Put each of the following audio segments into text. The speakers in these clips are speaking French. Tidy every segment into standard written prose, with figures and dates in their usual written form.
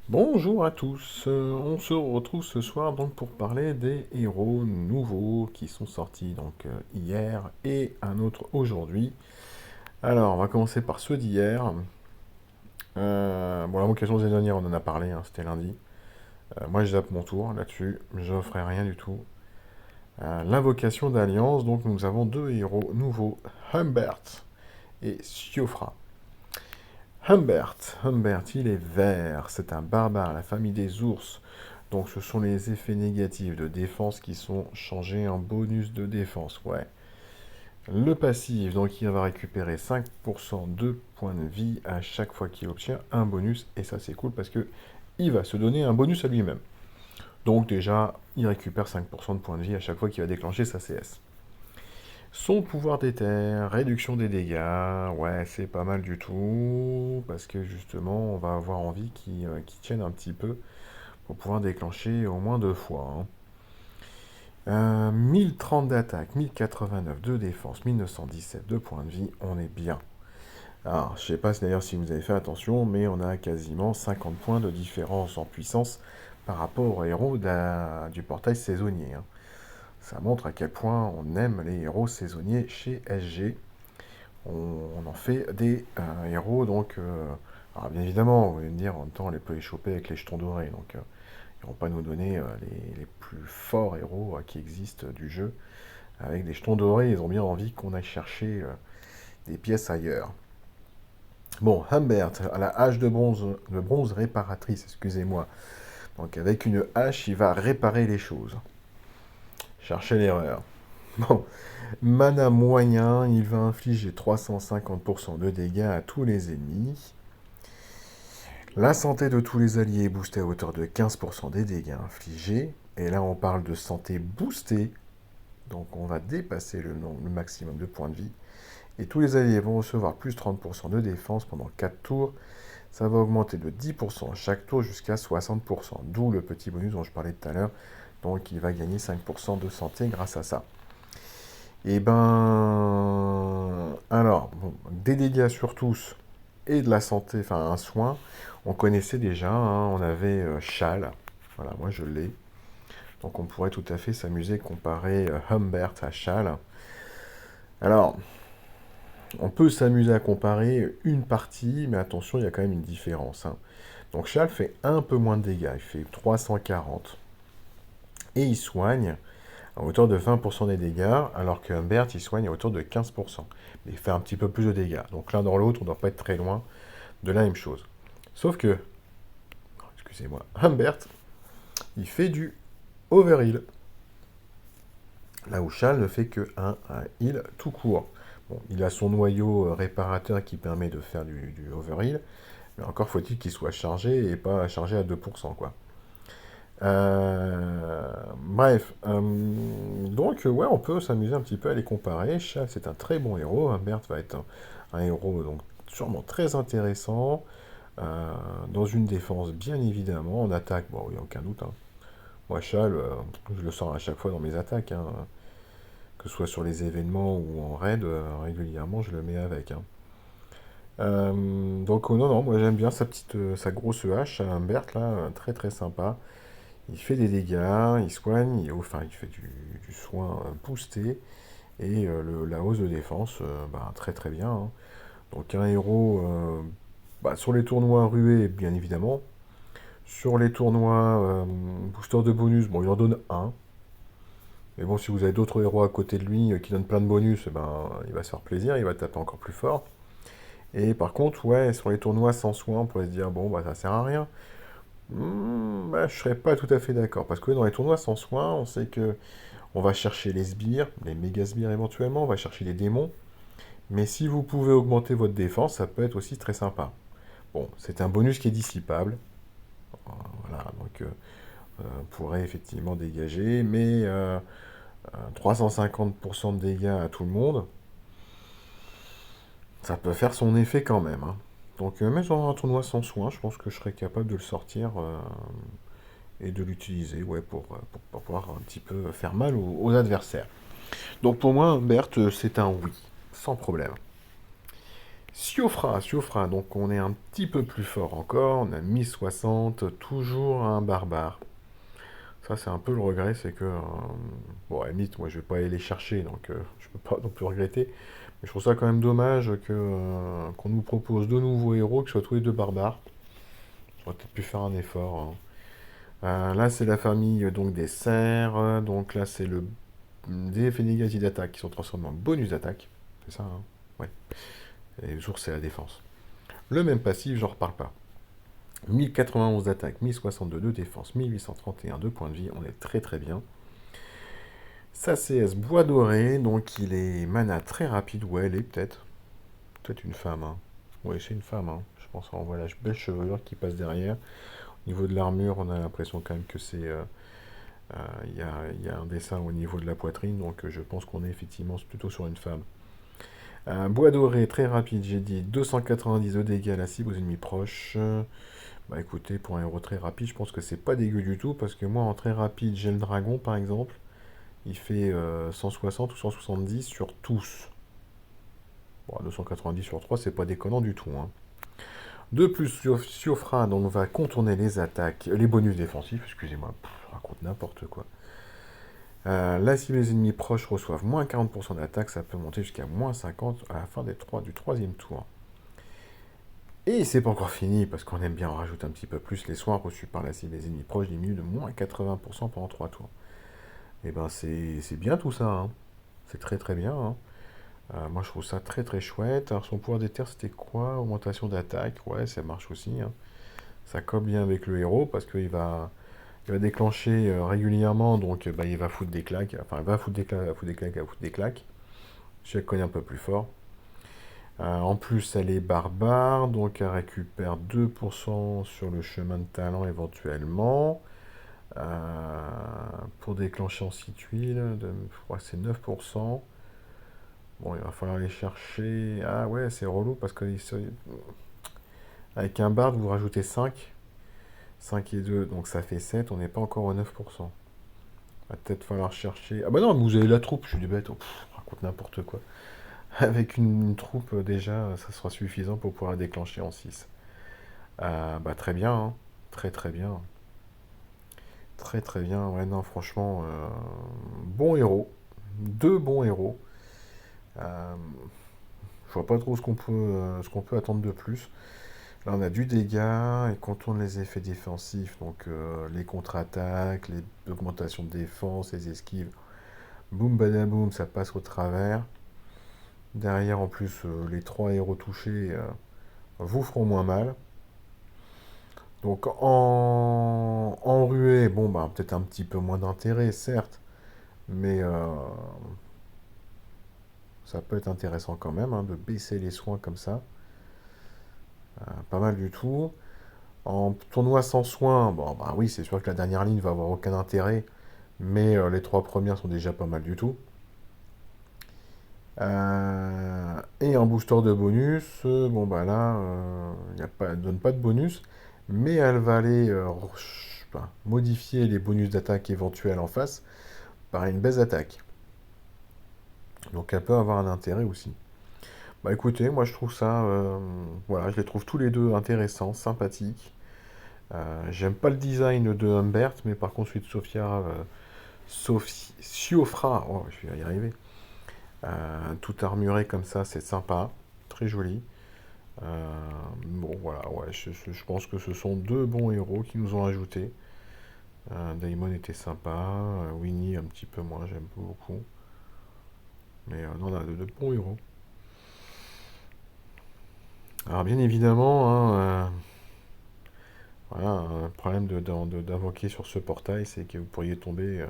Bonjour à tous, on se retrouve ce soir donc pour parler des héros nouveaux qui sont sortis hier et un autre aujourd'hui. Alors on va commencer par ceux d'hier. Bon, l'invocation des dernières on en a parlé, hein, c'était lundi. Moi je zappe mon tour là-dessus, je ferai rien du tout. L'invocation d'Alliance, donc nous avons deux héros nouveaux, Humbert et Siofra. Humbert, il est vert, c'est un barbare, la famille des ours. Donc ce sont les effets négatifs de défense qui sont changés en bonus de défense, ouais. Le passif, donc il va récupérer 5% de points de vie à chaque fois qu'il obtient un bonus, et ça c'est cool parce que il va se donner un bonus à lui-même. Donc déjà, il récupère 5% de points de vie à chaque fois qu'il va déclencher sa CS. Son pouvoir d'éther, réduction des dégâts, ouais, c'est pas mal du tout, parce que justement, on va avoir envie qu'il tienne un petit peu pour pouvoir déclencher au moins deux fois, hein. 1030 d'attaque, 1089 de défense, 1917 de points de vie, on est bien. Alors, je sais pas d'ailleurs si vous avez fait attention, mais on a quasiment 50 points de différence en puissance par rapport aux héros du portail saisonnier, hein. Ça montre à quel point on aime les héros saisonniers chez SG. On en fait des héros, alors bien évidemment, vous allez me dire, en même temps, on les peut les choper avec les jetons dorés, ils vont pas nous donner les plus forts héros qui existent du jeu. Avec des jetons dorés, ils ont bien envie qu'on aille chercher des pièces ailleurs. Bon, Humbert, à la hache de bronze réparatrice, excusez-moi. Donc avec une hache, il va réparer les choses. Cherchez l'erreur. Bon, mana moyen, il va infliger 350% de dégâts à tous les ennemis. La santé de tous les alliés est boostée à hauteur de 15% des dégâts infligés. Et là, on parle de santé boostée. Donc, on va dépasser le maximum de points de vie. Et tous les alliés vont recevoir plus 30% de défense pendant 4 tours. Ça va augmenter de 10% à chaque tour jusqu'à 60%. D'où le petit bonus dont je parlais tout à l'heure. Donc, il va gagner 5% de santé grâce à ça. Et ben. Alors, bon, des dégâts sur tous et de la santé, enfin un soin, on connaissait déjà, hein, on avait Chal. Voilà, moi je l'ai. Donc on pourrait tout à fait s'amuser, comparer Humbert à Chal. Alors, on peut s'amuser à comparer une partie, mais attention, il y a quand même une différence, hein. Donc Chal fait un peu moins de dégâts, il fait 340. Et il soigne à hauteur de 20% des dégâts, alors que Humbert, il soigne à hauteur de 15%. Mais il fait un petit peu plus de dégâts. Donc l'un dans l'autre, on ne doit pas être très loin de la même chose. Sauf que, excusez-moi, Humbert, il fait du overheal. Là où Chal ne fait que un heal tout court. Bon, il a son noyau réparateur qui permet de faire du overheal, mais encore faut-il qu'il soit chargé et pas chargé à 2%, quoi. Bref, ouais, on peut s'amuser un petit peu à les comparer. Chal, c'est un très bon héros. Humbert va être un héros donc sûrement très intéressant. Dans une défense, bien évidemment. En attaque, bon, il n'y a aucun doute, hein. Moi, Chal, je le sors à chaque fois dans mes attaques, hein. Que ce soit sur les événements ou en raid, régulièrement, je le mets avec, hein. Non, non, moi j'aime bien sa grosse hache, Humbert, là, très très sympa. Il fait des dégâts, il soigne, enfin, il fait du soin boosté, et la hausse de défense, très très bien, hein. Donc un héros, sur les tournois rués, bien évidemment. Sur les tournois booster de bonus, bon, il en donne un. Mais bon, si vous avez d'autres héros à côté de lui qui donnent plein de bonus, il va se faire plaisir, il va taper encore plus fort. Et par contre, ouais, sur les tournois sans soin, on pourrait se dire, bon, ça sert à rien. Je serais pas tout à fait d'accord. Parce que dans les tournois sans soin, on sait que on va chercher les sbires, les méga sbires éventuellement, on va chercher les démons. Mais si vous pouvez augmenter votre défense, ça peut être aussi très sympa. Bon, c'est un bonus qui est dissipable. Voilà, on pourrait effectivement dégager, mais 350% de dégâts à tout le monde, ça peut faire son effet quand même, hein. Donc, même dans un tournoi sans soin, je pense que je serais capable de le sortir et de l'utiliser, ouais, pour pouvoir un petit peu faire mal aux adversaires. Donc, pour moi, Humbert, c'est un oui, sans problème. Siofra, donc on est un petit peu plus fort encore, on a 1060, toujours un barbare. Ça, c'est un peu le regret, c'est que, bon, à la limite, moi, je vais pas aller les chercher, donc je peux pas non plus regretter. Mais je trouve ça quand même dommage que qu'on nous propose deux nouveaux héros, que ce soit tous les deux barbares. J'aurais peut-être pu faire un effort, hein. Là, c'est la famille donc des cerfs, donc là, c'est le des effets négatifs d'attaque qui sont transformés en bonus d'attaque. C'est ça, hein? Ouais. Et les ours, c'est la défense. Le même passif, j'en reparle pas. 1091 d'attaque, 1062 de défense, 1831 de points de vie, on est très très bien. Sa CS bois doré, donc il est mana très rapide, ouais, elle est peut-être. Peut-être une femme, hein. Ouais, c'est une femme, hein. Je pense qu'on voit la belle chevelure qui passe derrière. Au niveau de l'armure, on a l'impression quand même que c'est. Il y a un dessin au niveau de la poitrine, donc je pense qu'on est effectivement plutôt sur une femme. Un bois doré très rapide, j'ai dit 290 de dégâts à la cible aux ennemis proches. Bah écoutez, pour un héros très rapide, je pense que c'est pas dégueu du tout, parce que moi en très rapide, j'ai le dragon par exemple, il fait 160 ou 170 sur tous. Bon, 290 sur 3, c'est pas déconnant du tout, hein. De plus, Siofra donc, va contourner les attaques, les bonus défensifs, excusez-moi, je raconte n'importe quoi. Là, si les ennemis proches reçoivent moins 40% d'attaque, ça peut monter jusqu'à moins 50 à la fin du troisième tour. Et c'est pas encore fini, parce qu'on aime bien en rajouter un petit peu plus. Les soins reçus par la cible des ennemis proches diminuent de moins 80% pendant 3 tours. Et ben c'est bien tout ça, hein. C'est très très bien, hein. Moi je trouve ça très très chouette. Alors son pouvoir d'éther c'était quoi? Augmentation d'attaque, ouais ça marche aussi, hein. Ça colle bien avec le héros parce il va déclencher régulièrement, donc bah, il va foutre des claques, enfin il va foutre des claques, il va foutre des claques, il va foutre des claques. Si elle connaît un peu plus fort. En plus, elle est barbare, donc elle récupère 2% sur le chemin de talent éventuellement. Pour déclencher en site huile, je crois que c'est 9%. Bon, il va falloir aller chercher. Ah ouais, c'est relou parce que avec un bard, vous rajoutez 5. 5 et 2, donc ça fait 7. On n'est pas encore au 9%. Va peut-être falloir chercher. Ah bah non, vous avez la troupe, je suis du bête. Oh, je raconte n'importe quoi. Avec une troupe, déjà, ça sera suffisant pour pouvoir déclencher en 6. Bah très bien, hein. Très très bien. Très très bien. Ouais, non, franchement, bon héros. Deux bons héros. Euh, je vois pas trop ce qu'on peut attendre de plus. Là, on a du dégât et contourne les effets défensifs, donc les contre-attaques, les augmentations de défense, les esquives. Boum badaboum, ça passe au travers. Derrière, en plus, les trois héros touchés vous feront moins mal. Donc en ruée, bon, bah, peut-être un petit peu moins d'intérêt, certes, mais ça peut être intéressant quand même, hein, de baisser les soins comme ça. Pas mal du tout. En tournoi sans soins, bon, bah oui, c'est sûr que la dernière ligne va avoir aucun intérêt, mais les trois premières sont déjà pas mal du tout. Et en booster de bonus, bon bah là, elle donne pas de bonus, mais elle va aller modifier les bonus d'attaque éventuels en face par une baisse d'attaque. Donc elle peut avoir un intérêt aussi. Bah écoutez, moi je trouve ça, voilà, je les trouve tous les deux intéressants, sympathiques. J'aime pas le design de Humbert, mais par contre celui de Siofra, oh, je vais y arriver. Tout armuré comme ça, c'est sympa, très joli. Bon voilà, ouais, je pense que ce sont deux bons héros qui nous ont ajoutés. Daimon était sympa, Winnie un petit peu moins, j'aime pas beaucoup. Mais non, on a de bons héros. Alors bien évidemment, hein, voilà, un problème d'invoquer sur ce portail, c'est que vous pourriez tomber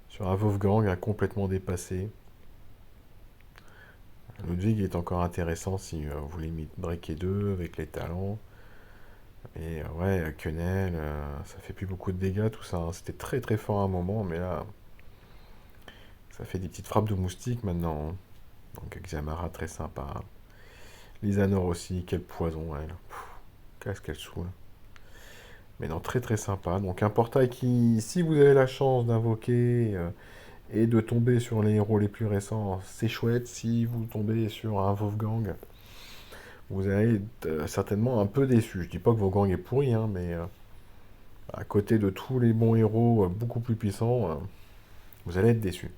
sur un Wolfgang complètement dépassé. Ludwig est encore intéressant si vous voulez breaker 2 avec les talents. Et ouais, Quenelle, ça fait plus beaucoup de dégâts tout ça, hein. C'était très très fort à un moment, mais là, ça fait des petites frappes de moustique maintenant, hein. Donc Xamara, très sympa. Lysanor aussi, quel poison elle. Qu'est-ce qu'elle saoule. Mais non, très très sympa. Donc un portail qui, si vous avez la chance d'invoquer et de tomber sur les héros les plus récents, c'est chouette. Si vous tombez sur un Wolfgang, vous allez être certainement un peu déçu. Je dis pas que vos gang est pourri, hein, mais à côté de tous les bons héros beaucoup plus puissants, vous allez être déçu.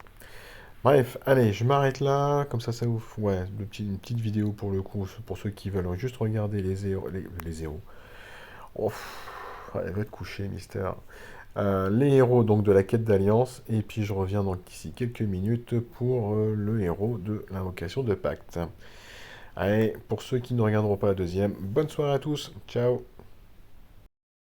Bref, allez, je m'arrête là, comme ça vous... Ouais, une petite vidéo pour le coup, pour ceux qui veulent juste regarder les héros... Les héros. Oh, allez, va te coucher, Mister. Les héros donc de la quête d'Alliance, et puis je reviens donc ici quelques minutes pour le héros de l'invocation de Pacte. Allez, pour ceux qui ne regarderont pas la deuxième, bonne soirée à tous, ciao.